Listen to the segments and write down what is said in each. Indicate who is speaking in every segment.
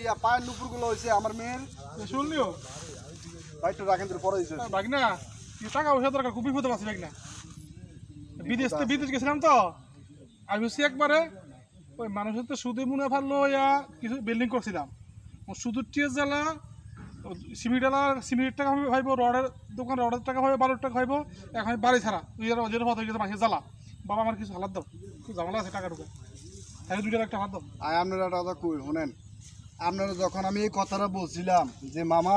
Speaker 1: ইয়া পায়ের নুপুরগুলো হয়েছে আমার মেয়ের
Speaker 2: শুনলিও
Speaker 1: বাইকটা রাখেন তোর পরে দিয়েছে
Speaker 2: বাঘ না তুই টাকা পয়সা দরকার খুব বিপদে পাচ্ছি বাঘ না বিদেশ গেছিলাম তো আমি হচ্ছে একবারে ওই মানুষের তো সুদে মুনে ফেললো ইয়া কিছু বিল্ডিং করছিলাম সুদুর টিয়ার জ্বালা সিমেন্টের টাকা ভাইব রডের দোকান রডের টাকা ভাইব বালুর টাকা ভাইব এখন বাড়ি ছাড়া তুই অজের পথ হয়ে গেছে মাসে জ্বালা বাবা আমার কিছু হালাত দাও তুই ঝামেলা আছে টাকা ঢুকে তাহলে 2 টাকা একটা হাত দাও
Speaker 1: আর আপনারা একটা কথা কই শোনেন আপনারা যখন আমি এই কথাটা বলছিলাম যে মামা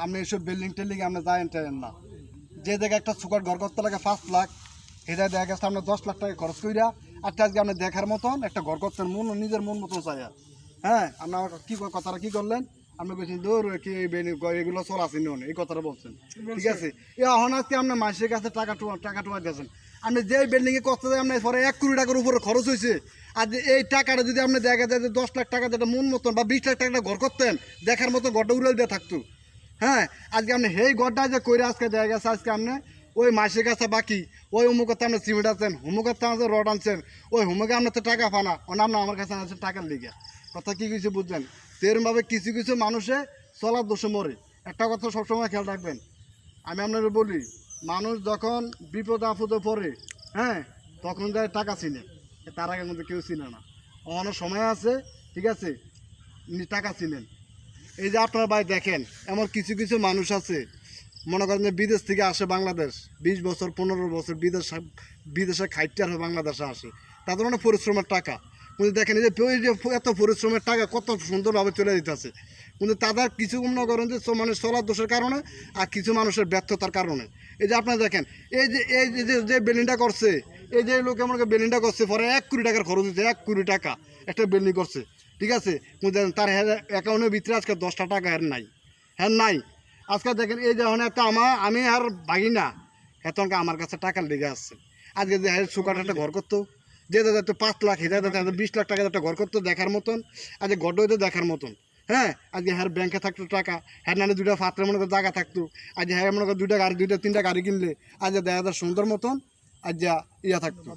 Speaker 1: আপনি এইসব বিল্ডিং টেল্ডিং আপনি যায়েন না যে জায়গায় একটা সুকার ঘর করতে লাগে 5 লাখ সেটা দেখা গেছে আপনার 10 লাখ টাকা খরচ কইরা আজকে আপনি দেখার মতন একটা ঘর করতেন নিজের মন মতন চাইয়া হ্যাঁ আপনি আমার কি কথাটা কি করলেন আপনি বলছেন দৌড় কি এগুলো চল আসেন এই কথাটা বলছেন ঠিক আছে এখন আজকে আপনার মাসের কাছে টাকা টোয়া দিয়েছেন আপনি যে বিল্ডিংয়ে কষ্ট দেয় আপনার পরে 1 কোটি টাকার উপরে খরচ হয়েছে আর এই টাকাটা যদি আপনি দেখা যায় যে 10 লাখ টাকা যেটা মন মতন বা 20 লাখ টাকা ঘর করতেন দেখার মতো ঘরটা উড়াল দিয়ে থাকতো হ্যাঁ আজকে আপনি সেই ঘরটা যে করে আজকে দেখা গেছে আজকে আপনি ওই মাসের কাছে বাকি ওই অমুকতে আপনি সিমেন্ট আনছেন হুমুকতে আমাদের রড আনছেন ওই হুমুকে আপনার তো টাকা পানা আপনি আমার কাছে আনছেন টাকার লিগে কথা কি কিছু বুঝলেন তেরমভাবে কিছু কিছু মানুষে চলার দোষে মরে একটা কথা সবসময় খেয়াল রাখবেন আমি আপনাদের বলি মানুষ যখন বিপদ আপদে পড়ে হ্যাঁ তখন যায় টাকা চিনে তার আগের মধ্যে কেউ চিনে না অনেক সময় আছে ঠিক আছে টাকা চিনেন এই যে আপনার ভাই দেখেন এমন কিছু কিছু মানুষ আছে মনে করেন যে বিদেশ থেকে আসে বাংলাদেশ 20 বছর 15 বছর বিদেশে খাইতে আসে বাংলাদেশে আসে তাদের অনেক পরিশ্রমের টাকা কিন্তু দেখেন এই যে এত পরিশ্রমের টাকা কত সুন্দরভাবে চলে যেতেছে কিন্তু তাদের কিছু মনে করেন যে মানে চলার দোষের কারণে আর কিছু মানুষের ব্যর্থতার কারণে এই যে আপনারা দেখেন এই যে বিল্ডিংটা করছে এই যে লোক এমন বিল্ডিংটা করছে পরে 1 কোটি টাকার খরচ হচ্ছে 1 কোটি টাকা একটা বিল্ডিং করছে ঠিক আছে কিন্তু তার অ্যাকাউন্টের ভিতরে আজকে 10টা টাকা নাই নাই আজকে দেখেন এই যে একটা আমি আর ভাগি না এতনকে আমার কাছে টাকা লেগে আসছে আজকে যে সুকাট একটা ঘর করতো যে দাদা 5 লাখ হেঁটে 20 লাখ টাকা একটা ঘর করতো দেখার মতন আজকে গড্ড হইতো দেখার মতন হ্যাঁ আজকে হ্যাঁ ব্যাংকে থাকতো টাকা হ্যাঁ নাহলে 2টা পাত্রে মনে করে জায়গা থাকতো আজ হ্যাঁ মনে করে 2টা গাড়ি 2টা 3টা গাড়ি কিনলে আজ দেখা যায় সুন্দর মতন আজ ইয়া থাকতো